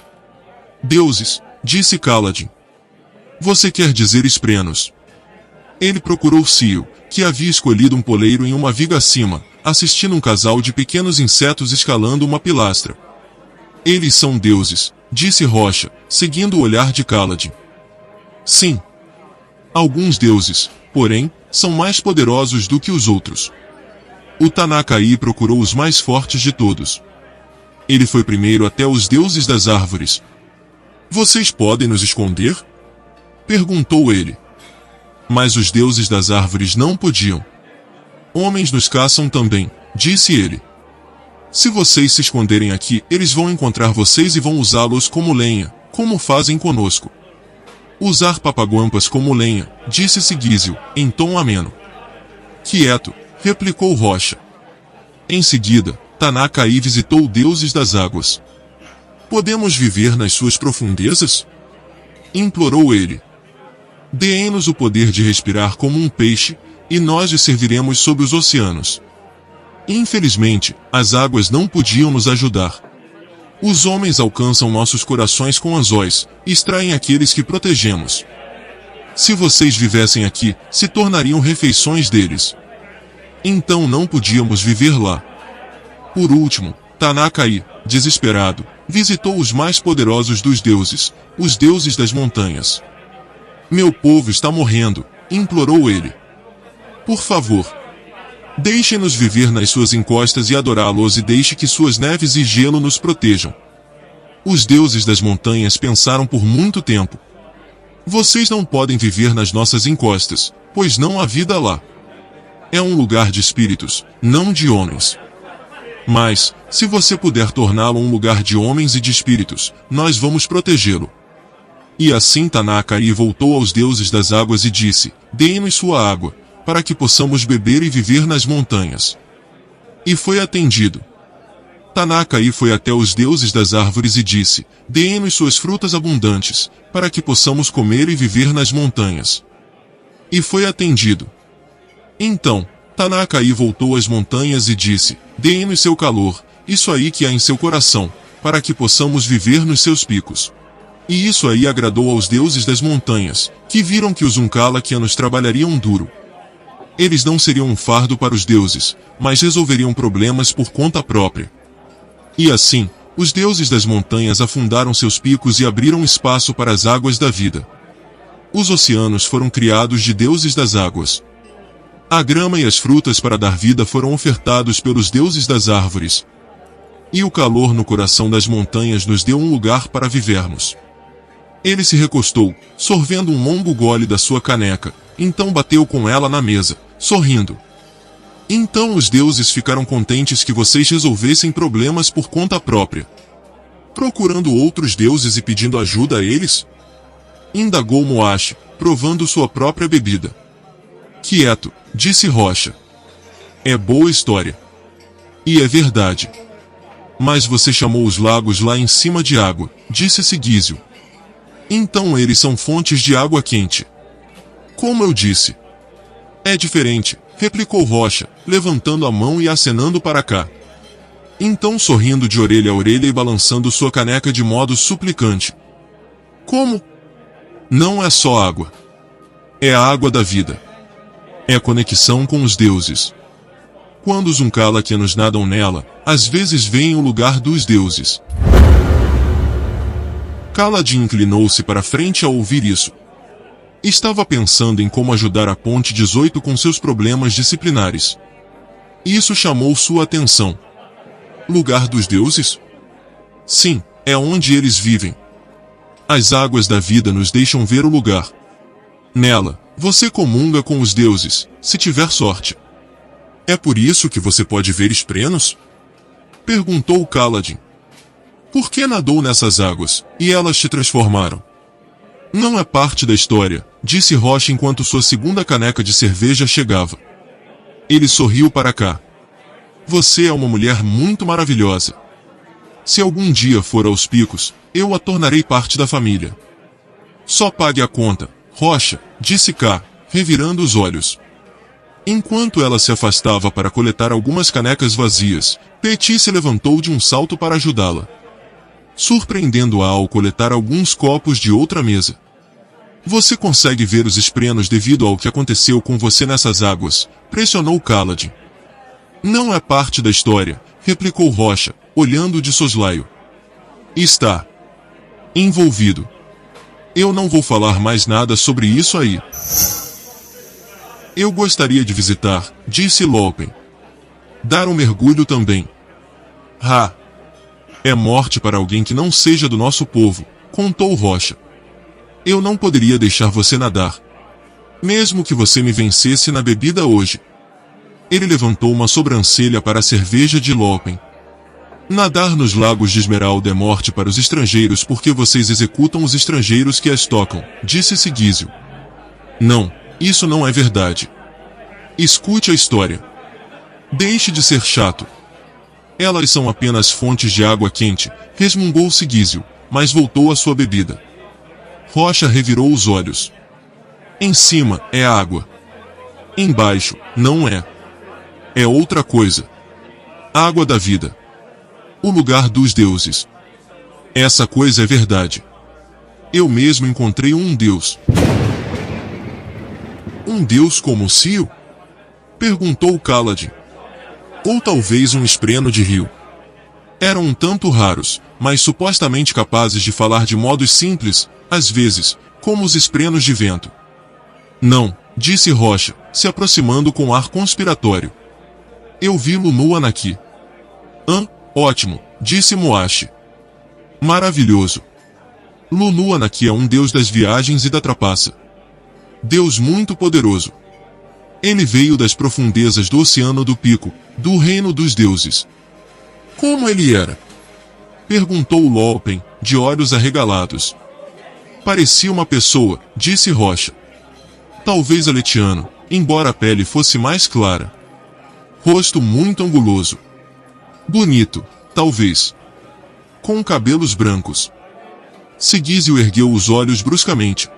Deuses, disse Kaladin. Você quer dizer Esprenos? Ele procurou Cio, que havia escolhido um poleiro em uma viga acima, assistindo um casal de pequenos insetos escalando uma pilastra. Eles são deuses, disse Rocha, seguindo o olhar de Kaladin. Sim. Alguns deuses, porém, são mais poderosos do que os outros. O Tanaka-i procurou os mais fortes de todos. Ele foi primeiro até os deuses das árvores. Vocês podem nos esconder? Perguntou ele. Mas os deuses das árvores não podiam. Homens nos caçam também, disse ele. Se vocês se esconderem aqui, eles vão encontrar vocês e vão usá-los como lenha, como fazem conosco. Usar Papaguampas como lenha, disse Sigísio, em tom ameno. Quieto, replicou Rocha. Em seguida, Tanaka-i visitou deuses das águas. Podemos viver nas suas profundezas? Implorou ele. Deem-nos o poder de respirar como um peixe, e nós lhe serviremos sob os oceanos. Infelizmente, as águas não podiam nos ajudar. Os homens alcançam nossos corações com anzóis, e extraem aqueles que protegemos. Se vocês vivessem aqui, se tornariam refeições deles. Então não podíamos viver lá. Por último, Tanaka-i, desesperado, visitou os mais poderosos dos deuses, os deuses das montanhas. Meu povo está morrendo, implorou ele. Por favor, deixem-nos viver nas suas encostas e adorá-los e deixe que suas neves e gelo nos protejam. Os deuses das montanhas pensaram por muito tempo. Vocês não podem viver nas nossas encostas, pois não há vida lá. É um lugar de espíritos, não de homens. Mas, se você puder torná-lo um lugar de homens e de espíritos, nós vamos protegê-lo. E assim Tanaka-i voltou aos deuses das águas e disse, deem-nos sua água, para que possamos beber e viver nas montanhas. E foi atendido. Tanaka-i foi até os deuses das árvores e disse, deem-nos suas frutas abundantes, para que possamos comer e viver nas montanhas. E foi atendido. Então, Tanaka voltou às montanhas e disse: Dê-nos seu calor, isso aí que há em seu coração, para que possamos viver nos seus picos. E isso aí agradou aos deuses das montanhas, que viram que os Unkalakianos trabalhariam duro. Eles não seriam um fardo para os deuses, mas resolveriam problemas por conta própria. E assim, os deuses das montanhas afundaram seus picos e abriram espaço para as águas da vida. Os oceanos foram criados de deuses das águas. A grama e as frutas para dar vida foram ofertados pelos deuses das árvores. E o calor no coração das montanhas nos deu um lugar para vivermos. Ele se recostou, sorvendo um longo gole da sua caneca, então bateu com ela na mesa, sorrindo. Então os deuses ficaram contentes que vocês resolvessem problemas por conta própria. Procurando outros deuses e pedindo ajuda a eles? Indagou Muashi, provando sua própria bebida. Quieto, disse Rocha. É boa história. E é verdade. Mas você chamou os lagos lá em cima de água, disse Sigizio. Então eles são fontes de água quente. Como eu disse. É diferente, replicou Rocha, levantando a mão e acenando para cá. Então sorrindo de orelha a orelha e balançando sua caneca de modo suplicante. Como? Não é só água. É a água da vida. É a conexão com os deuses. Quando os Unkalakianos nadam nela, às vezes veem o lugar dos deuses. Kaladin inclinou-se para frente ao ouvir isso. Estava pensando em como ajudar a Ponte 18 com seus problemas disciplinares. Isso chamou sua atenção. Lugar dos deuses? Sim, é onde eles vivem. As águas da vida nos deixam ver o lugar. Nela, você comunga com os deuses, se tiver sorte. É por isso que você pode ver esprenos? Perguntou Kaladin. Por que nadou nessas águas, e elas te transformaram? Não é parte da história, disse Rocha enquanto sua segunda caneca de cerveja chegava. Ele sorriu para cá. Você é uma mulher muito maravilhosa. Se algum dia for aos picos, eu a tornarei parte da família. Só pague a conta, Rocha, disse K, revirando os olhos. Enquanto ela se afastava para coletar algumas canecas vazias, Petit se levantou de um salto para ajudá-la, surpreendendo-a ao coletar alguns copos de outra mesa. Você consegue ver os esprenos devido ao que aconteceu com você nessas águas, pressionou Kaladin. Não é parte da história, replicou Rocha, olhando de soslaio. Está envolvido. Eu não vou falar mais nada sobre isso aí. Eu gostaria de visitar, disse Lopen. Dar um mergulho também. Ha! É morte para alguém que não seja do nosso povo, contou Rocha. Eu não poderia deixar você nadar. Mesmo que você me vencesse na bebida hoje. Ele levantou uma sobrancelha para a cerveja de Lopen. Nadar nos lagos de Esmeralda é morte para os estrangeiros porque vocês executam os estrangeiros que as tocam, disse Sigizio. Não, isso não é verdade. Escute a história. Deixe de ser chato. Elas são apenas fontes de água quente, resmungou Sigizio, mas voltou à sua bebida. Rocha revirou os olhos. Em cima é água. Embaixo, não é. É outra coisa. Água da vida. O lugar dos deuses. Essa coisa é verdade. Eu mesmo encontrei um deus. Um deus como Cio? Perguntou Kaladin. Ou talvez um espreno de rio. Eram um tanto raros, mas supostamente capazes de falar de modos simples, às vezes, como os esprenos de vento. Não, disse Rocha, se aproximando com ar conspiratório. Eu vi Lunua aqui. Ótimo, disse Muashi. Maravilhoso. Lunua aqui é um deus das viagens e da trapaça. Deus muito poderoso. Ele veio das profundezas do Oceano do Pico, do reino dos deuses. Como ele era? Perguntou Lopen, de olhos arregalados. Parecia uma pessoa, disse Rocha. Talvez aletiano, embora a pele fosse mais clara. Rosto muito anguloso. Bonito, talvez. Com cabelos brancos. Sigizio ergueu os olhos bruscamente.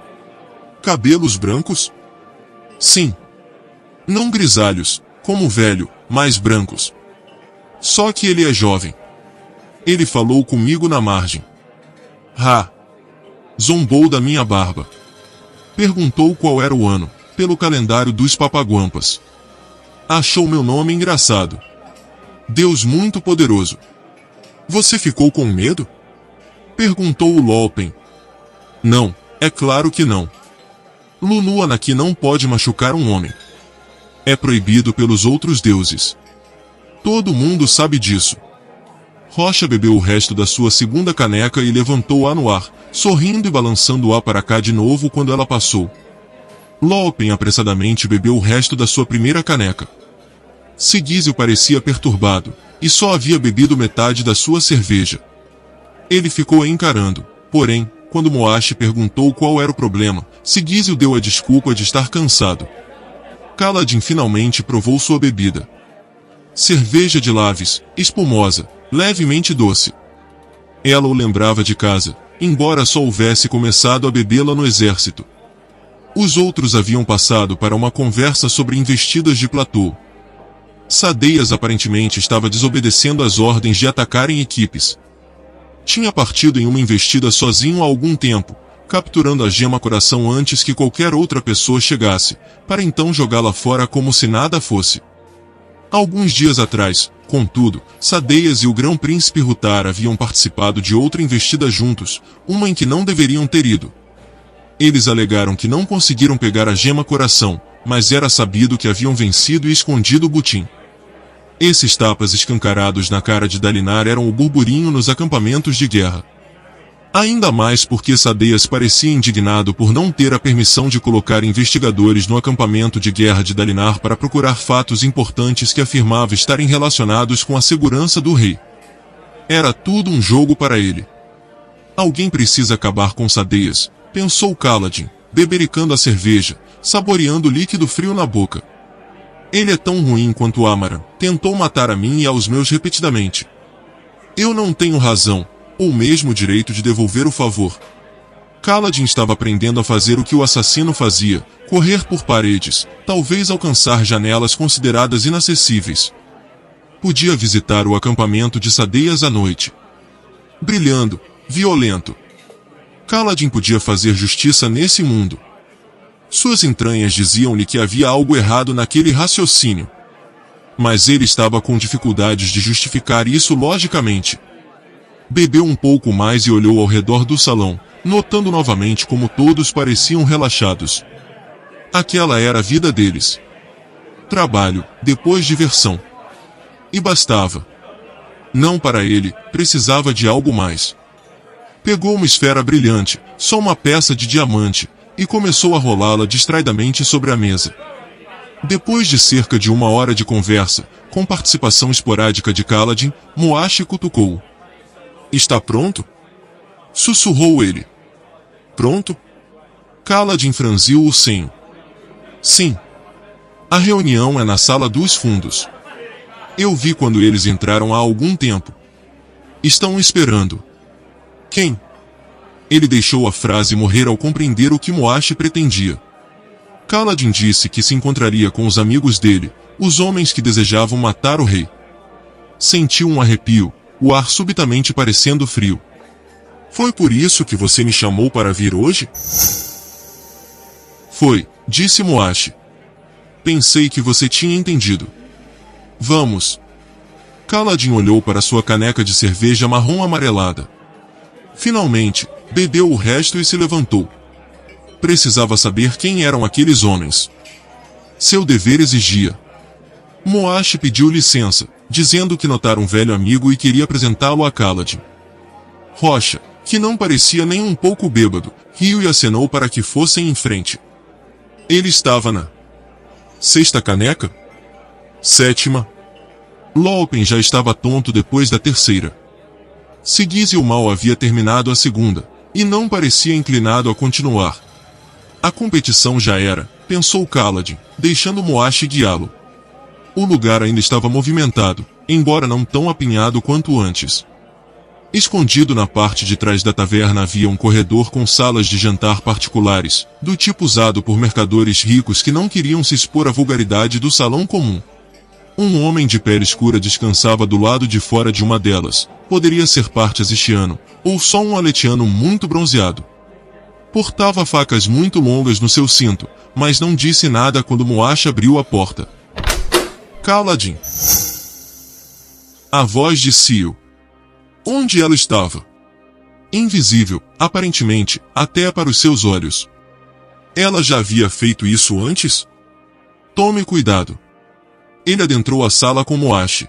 Cabelos brancos? Sim. Não grisalhos, como velho, mais brancos. Só que ele é jovem. Ele falou comigo na margem. Ha! Zombou da minha barba. Perguntou qual era o ano, pelo calendário dos papaguampas. Achou meu nome engraçado. Deus muito poderoso. Você ficou com medo? Perguntou o Lopen. Não, é claro que não. Lunuanaki não pode machucar um homem. É proibido pelos outros deuses. Todo mundo sabe disso. Rocha bebeu o resto da sua segunda caneca e levantou-a no ar, sorrindo e balançando-a para cá de novo quando ela passou. Lopen apressadamente bebeu o resto da sua primeira caneca. Sigizio parecia perturbado, e só havia bebido metade da sua cerveja. Ele ficou encarando, porém, quando Moashi perguntou qual era o problema, Sigizio deu a desculpa de estar cansado. Kaladin finalmente provou sua bebida. Cerveja de Laves, espumosa, levemente doce. Ela o lembrava de casa, embora só houvesse começado a bebê-la no exército. Os outros haviam passado para uma conversa sobre investidas de platô. Sadeias aparentemente estava desobedecendo às ordens de atacarem equipes. Tinha partido em uma investida sozinho há algum tempo, capturando a gema coração antes que qualquer outra pessoa chegasse, para então jogá-la fora como se nada fosse. Alguns dias atrás, contudo, Sadeias e o grão-príncipe Rutar haviam participado de outra investida juntos, uma em que não deveriam ter ido. Eles alegaram que não conseguiram pegar a gema coração, mas era sabido que haviam vencido e escondido o butim. Esses tapas escancarados na cara de Dalinar eram o burburinho nos acampamentos de guerra. Ainda mais porque Sadeias parecia indignado por não ter a permissão de colocar investigadores no acampamento de guerra de Dalinar para procurar fatos importantes que afirmava estarem relacionados com a segurança do rei. Era tudo um jogo para ele. Alguém precisa acabar com Sadeias, pensou Kaladin, bebericando a cerveja, saboreando o líquido frio na boca. Ele é tão ruim quanto Amaran, tentou matar a mim e aos meus repetidamente. Eu não tenho razão, ou mesmo o direito de devolver o favor. Kaladin estava aprendendo a fazer o que o assassino fazia, correr por paredes, talvez alcançar janelas consideradas inacessíveis. Podia visitar o acampamento de Sadeias à noite. Brilhando, violento. Kaladin podia fazer justiça nesse mundo. Suas entranhas diziam-lhe que havia algo errado naquele raciocínio. Mas ele estava com dificuldades de justificar isso logicamente. Bebeu um pouco mais e olhou ao redor do salão, notando novamente como todos pareciam relaxados. Aquela era a vida deles. Trabalho, depois diversão. E bastava. Não para ele, precisava de algo mais. Pegou uma esfera brilhante, só uma peça de diamante, e começou a rolá-la distraidamente sobre a mesa. Depois de cerca de 1 hora de conversa, com participação esporádica de Kaladin, Moashi cutucou. Está pronto? Sussurrou ele. Pronto? Kaladin franziu o senho. Sim. A reunião é na sala dos fundos. Eu vi quando eles entraram há algum tempo. Estão esperando. Quem? Ele deixou a frase morrer ao compreender o que Moashi pretendia. Kaladin disse que se encontraria com os amigos dele, os homens que desejavam matar o rei. Sentiu um arrepio, o ar subitamente parecendo frio. Foi por isso que você me chamou para vir hoje? Foi, disse Moashi. Pensei que você tinha entendido. Vamos. Kaladin olhou para sua caneca de cerveja marrom amarelada. Finalmente, bebeu o resto e se levantou. Precisava saber quem eram aqueles homens. Seu dever exigia. Moashi pediu licença, dizendo que notara um velho amigo e queria apresentá-lo a Kaladin. Rocha, que não parecia nem um pouco bêbado, riu e acenou para que fossem em frente. Ele estava na 6ª caneca? 7ª. Lopen já estava tonto depois da 3ª. Sigizio mal havia terminado a 2ª, e não parecia inclinado a continuar. A competição já era, pensou Kaladin, deixando Moashi guiá-lo. O lugar ainda estava movimentado, embora não tão apinhado quanto antes. Escondido na parte de trás da taverna havia um corredor com salas de jantar particulares, do tipo usado por mercadores ricos que não queriam se expor à vulgaridade do salão comum. Um homem de pele escura descansava do lado de fora de uma delas. Poderia ser parte azistiano, ou só um aletiano muito bronzeado. Portava facas muito longas no seu cinto, mas não disse nada quando Muash abriu a porta. Kaladin. A voz de Sil. Onde ela estava? Invisível, aparentemente, até para os seus olhos. Ela já havia feito isso antes? Tome cuidado. Ele adentrou a sala com Muash.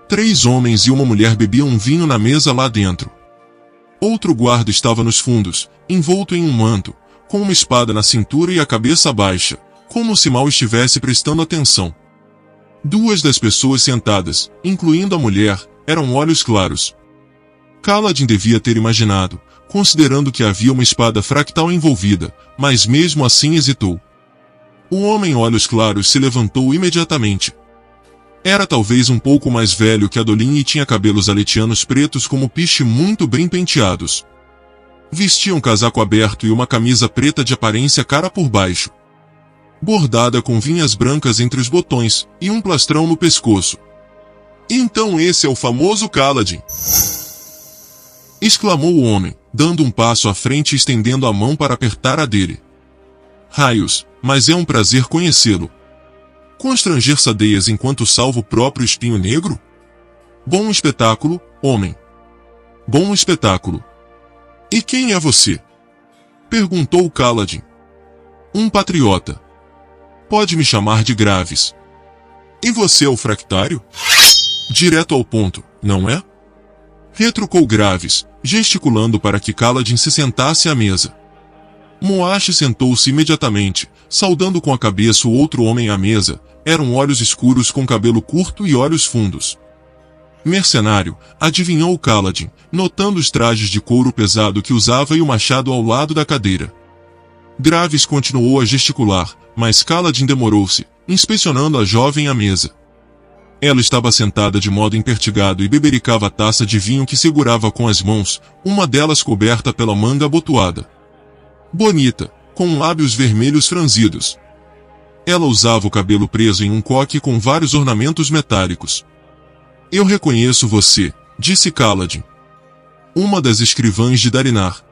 3 homens e uma mulher bebiam vinho na mesa lá dentro. Outro guarda estava nos fundos, envolto em um manto, com uma espada na cintura e a cabeça baixa, como se mal estivesse prestando atenção. 2 das pessoas sentadas, incluindo a mulher, eram olhos claros. Kaladin devia ter imaginado, considerando que havia uma espada fractal envolvida, mas mesmo assim hesitou. O homem olhos claros se levantou imediatamente. Era talvez um pouco mais velho que Adolin e tinha cabelos aletianos pretos como piche muito bem penteados. Vestia um casaco aberto e uma camisa preta de aparência cara por baixo, bordada com vinhas brancas entre os botões e um plastrão no pescoço. Então esse é o famoso Kaladin! Exclamou o homem, dando um passo à frente e estendendo a mão para apertar a dele. Raios, mas é um prazer conhecê-lo. Constranger Sadeias enquanto salva o próprio espinho negro? Bom espetáculo, homem. Bom espetáculo. E quem é você? Perguntou Kaladin. Um patriota. Pode me chamar de Graves. E você é o fractário? Direto ao ponto, não é? Retrucou Graves, gesticulando para que Kaladin se sentasse à mesa. Muash sentou-se imediatamente, saudando com a cabeça o outro homem à mesa. Eram olhos escuros com cabelo curto e olhos fundos. Mercenário, adivinhou Kaladin, notando os trajes de couro pesado que usava e o machado ao lado da cadeira. Graves continuou a gesticular, mas Kaladin demorou-se, inspecionando a jovem à mesa. Ela estava sentada de modo empertigado e bebericava a taça de vinho que segurava com as mãos, uma delas coberta pela manga abotoada. Bonita, com lábios vermelhos franzidos. Ela usava o cabelo preso em um coque com vários ornamentos metálicos. Eu reconheço você, disse Kaladin. Uma das escrivãs de Dalinar.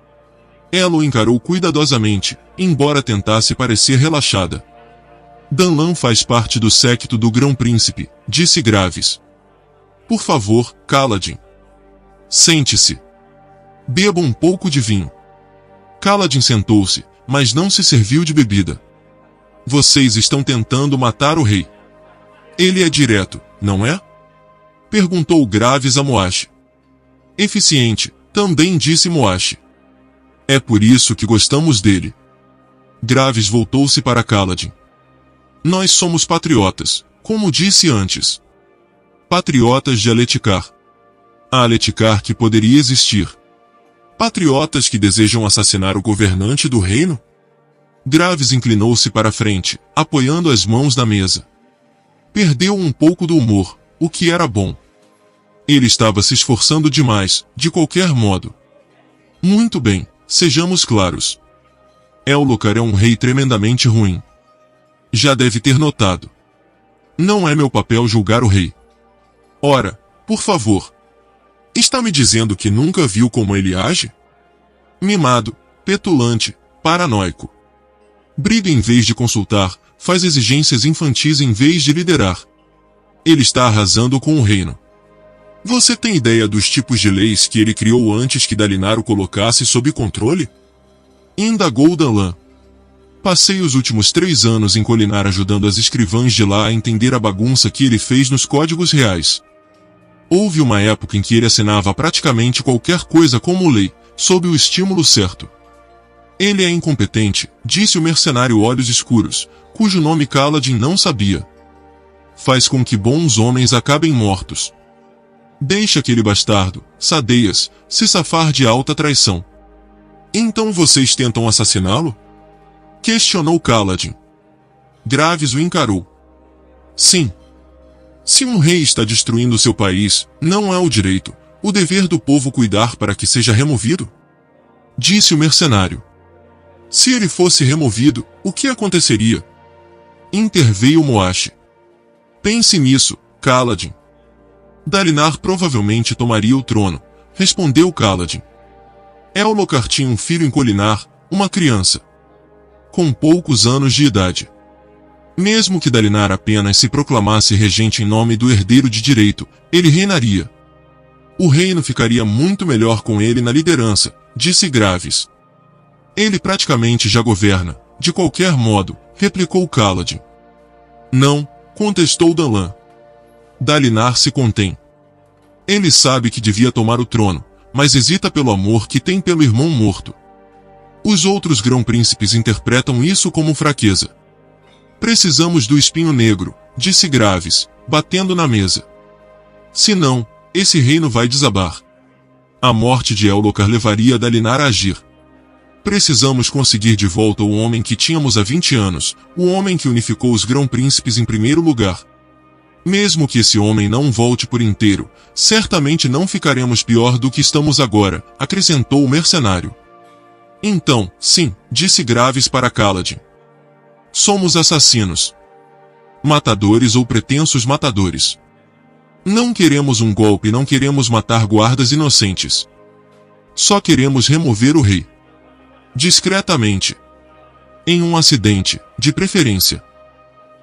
Ela o encarou cuidadosamente, embora tentasse parecer relaxada. Danlan faz parte do séquito do Grão-Príncipe, disse Graves. Por favor, Kaladin. Sente-se. Beba um pouco de vinho. Kaladin sentou-se, mas não se serviu de bebida. Vocês estão tentando matar o rei. Ele é direto, não é? Perguntou Graves a Muash. Eficiente, também disse Muash. É por isso que gostamos dele. Graves voltou-se para Kaladin. Nós somos patriotas, como disse antes. Patriotas de Aletikar. A Aletikar que poderia existir. Patriotas que desejam assassinar o governante do reino? Graves inclinou-se para a frente, apoiando as mãos na mesa. Perdeu um pouco do humor, o que era bom. Ele estava se esforçando demais, de qualquer modo. Muito bem, sejamos claros. Elhokar é um rei tremendamente ruim. Já deve ter notado. Não é meu papel julgar o rei. Ora, por favor. Está me dizendo que nunca viu como ele age? Mimado, petulante, paranoico. Briga em vez de consultar, faz exigências infantis em vez de liderar. Ele está arrasando com o reino. Você tem ideia dos tipos de leis que ele criou antes que Dalinar o colocasse sob controle? Indagou Danlan. Passei os últimos 3 anos em Kholinar ajudando as escrivãs de lá a entender a bagunça que ele fez nos códigos reais. Houve uma época em que ele assinava praticamente qualquer coisa como lei, sob o estímulo certo. Ele é incompetente, disse o mercenário olhos escuros, cujo nome Kaladin não sabia. Faz com que bons homens acabem mortos. Deixa aquele bastardo, Sadeias, se safar de alta traição. Então vocês tentam assassiná-lo? Questionou Kaladin. Graves o encarou. Sim. Se um rei está destruindo seu país, não é o direito, o dever do povo cuidar para que seja removido? Disse o mercenário. Se ele fosse removido, o que aconteceria? Interveio Muash. Pense nisso, Kaladin. Dalinar provavelmente tomaria o trono, respondeu Kaladin. Elhokar tinha um filho em Kholinar, uma criança, com poucos anos de idade. Mesmo que Dalinar apenas se proclamasse regente em nome do herdeiro de direito, ele reinaria. O reino ficaria muito melhor com ele na liderança, disse Graves. Ele praticamente já governa, de qualquer modo, replicou Kaladin. Não, contestou Danlan. Dalinar se contém. Ele sabe que devia tomar o trono, mas hesita pelo amor que tem pelo irmão morto. Os outros grão-príncipes interpretam isso como fraqueza. Precisamos do espinho negro, disse Graves, batendo na mesa. Senão, esse reino vai desabar. A morte de Elhokar levaria Dalinar a agir. Precisamos conseguir de volta o homem que tínhamos há 20 anos, o homem que unificou os grão-príncipes em primeiro lugar. Mesmo que esse homem não volte por inteiro, certamente não ficaremos pior do que estamos agora, acrescentou o mercenário. Então, sim, disse Graves para Kaladin. Somos assassinos. Matadores ou pretensos matadores. Não queremos um golpe, não queremos matar guardas inocentes. Só queremos remover o rei. Discretamente. Em um acidente, de preferência.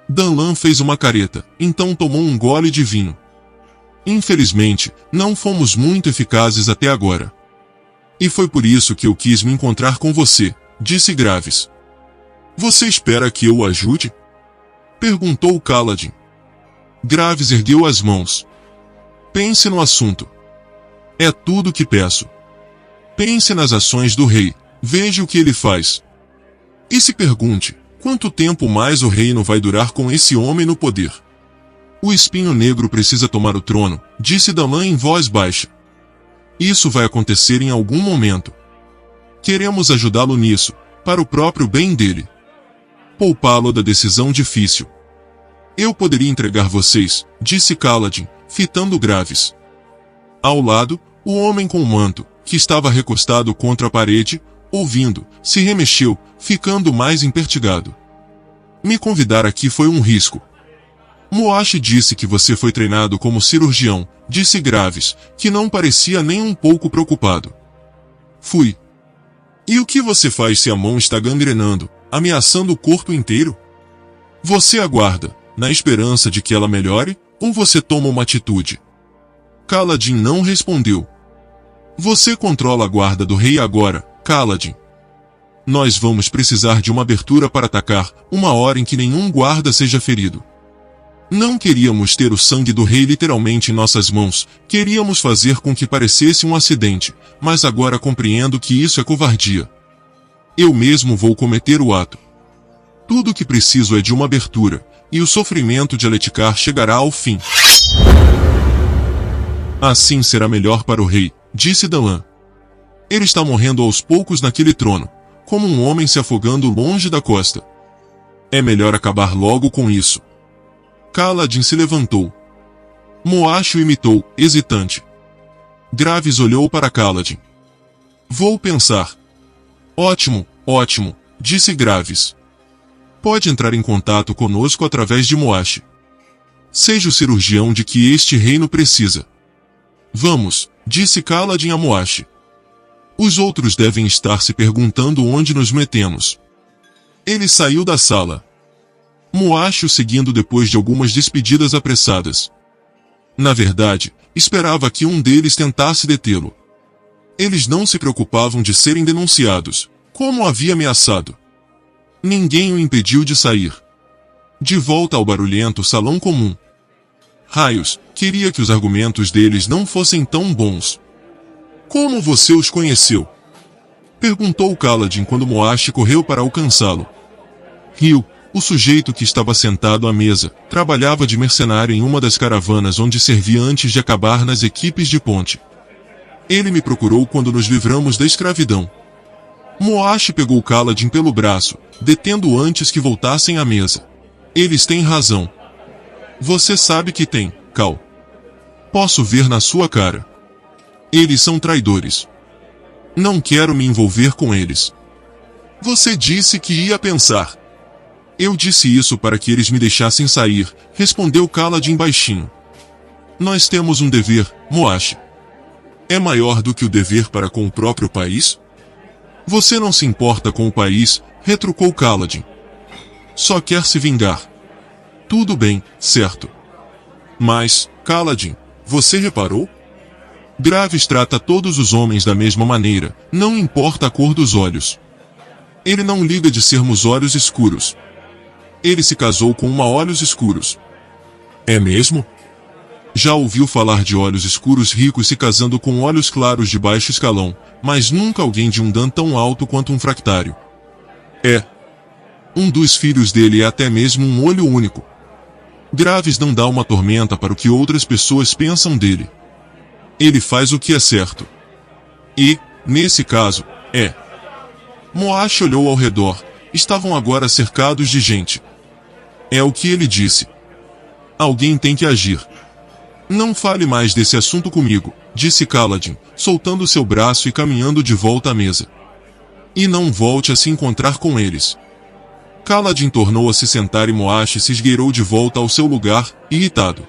Danlan fez uma careta, então tomou um gole de vinho. Infelizmente, não fomos muito eficazes até agora. E foi por isso que eu quis me encontrar com você, disse Graves. Você espera que eu o ajude? Perguntou Kaladin. Graves ergueu as mãos. Pense no assunto. É tudo que peço. Pense nas ações do rei, veja o que ele faz. E se pergunte, quanto tempo mais o reino vai durar com esse homem no poder? O espinho negro precisa tomar o trono, disse Danlan em voz baixa. Isso vai acontecer em algum momento. Queremos ajudá-lo nisso, para o próprio bem dele. Poupá-lo da decisão difícil. Eu poderia entregar vocês, disse Kaladin, fitando Graves. Ao lado, o homem com o manto, que estava recostado contra a parede, ouvindo, se remexeu, ficando mais impertigado. Me convidar aqui foi um risco. Muashi disse que você foi treinado como cirurgião, disse Graves, que não parecia nem um pouco preocupado. Fui. E o que você faz se a mão está gangrenando, ameaçando o corpo inteiro? Você aguarda, na esperança de que ela melhore, ou você toma uma atitude? Kaladin não respondeu. Você controla a guarda do rei agora, Kaladin. Nós vamos precisar de uma abertura para atacar, uma hora em que nenhum guarda seja ferido. Não queríamos ter o sangue do rei literalmente em nossas mãos, queríamos fazer com que parecesse um acidente, mas agora compreendo que isso é covardia. Eu mesmo vou cometer o ato. Tudo o que preciso é de uma abertura, e o sofrimento de Aletikar chegará ao fim. Assim será melhor para o rei, disse Danlan. Ele está morrendo aos poucos naquele trono, como um homem se afogando longe da costa. É melhor acabar logo com isso. Kaladin se levantou. Muashi o imitou, hesitante. Graves olhou para Kaladin. Vou pensar. Ótimo, ótimo, disse Graves. Pode entrar em contato conosco através de Muashi. Seja o cirurgião de que este reino precisa. Vamos, disse Kaladin a Muashi. Os outros devem estar se perguntando onde nos metemos. Ele saiu da sala. Muashi o seguindo depois de algumas despedidas apressadas. Na verdade, esperava que um deles tentasse detê-lo. Eles não se preocupavam de serem denunciados, como havia ameaçado. Ninguém o impediu de sair. De volta ao barulhento salão comum. Raios, queria que os argumentos deles não fossem tão bons. Como você os conheceu? Perguntou Kaladin quando Muashi correu para alcançá-lo. Riu. O sujeito que estava sentado à mesa, trabalhava de mercenário em uma das caravanas onde servia antes de acabar nas equipes de ponte. Ele me procurou quando nos livramos da escravidão. Muashi pegou Kaladin pelo braço, detendo-o antes que voltassem à mesa. Eles têm razão. Você sabe que tem, Cal. Posso ver na sua cara. Eles são traidores. Não quero me envolver com eles. Você disse que ia pensar. Eu disse isso para que eles me deixassem sair, respondeu Kaladin baixinho. Nós temos um dever, Moashi. É maior do que o dever para com o próprio país? Você não se importa com o país, retrucou Kaladin. Só quer se vingar. Tudo bem, certo. Mas, Kaladin, você reparou? Graves trata todos os homens da mesma maneira, não importa a cor dos olhos. Ele não liga de sermos olhos escuros. Ele se casou com uma olhos escuros. É mesmo? Já ouviu falar de olhos escuros ricos se casando com olhos claros de baixo escalão, mas nunca alguém de um dan tão alto quanto um fractário. É. Um dos filhos dele é até mesmo um olho único. Graves não dá uma tormenta para o que outras pessoas pensam dele. Ele faz o que é certo. E, nesse caso, é. Moashi olhou ao redor. Estavam agora cercados de gente. É o que ele disse. Alguém tem que agir. Não fale mais desse assunto comigo, disse Kaladin, soltando seu braço e caminhando de volta à mesa. E não volte a se encontrar com eles. Kaladin tornou a se sentar e Moashi se esgueirou de volta ao seu lugar, irritado.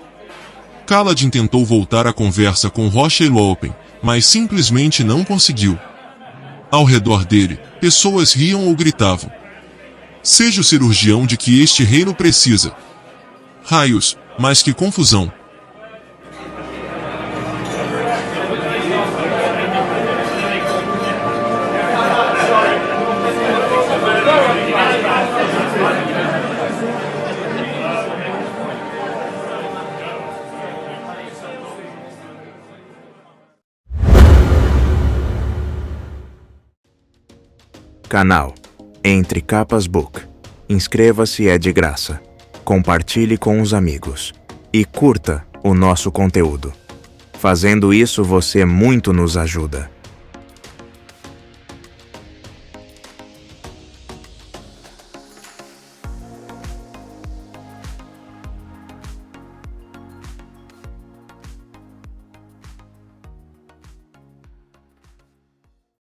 Kaladin tentou voltar a conversa com Rocha e Lopen, mas simplesmente não conseguiu. Ao redor dele, pessoas riam ou gritavam. Seja o cirurgião de que este reino precisa. Raios, mas que confusão. Canal Entre Capas Book. Inscreva-se, é de graça. Compartilhe com os amigos. E curta o nosso conteúdo. Fazendo isso, você muito nos ajuda.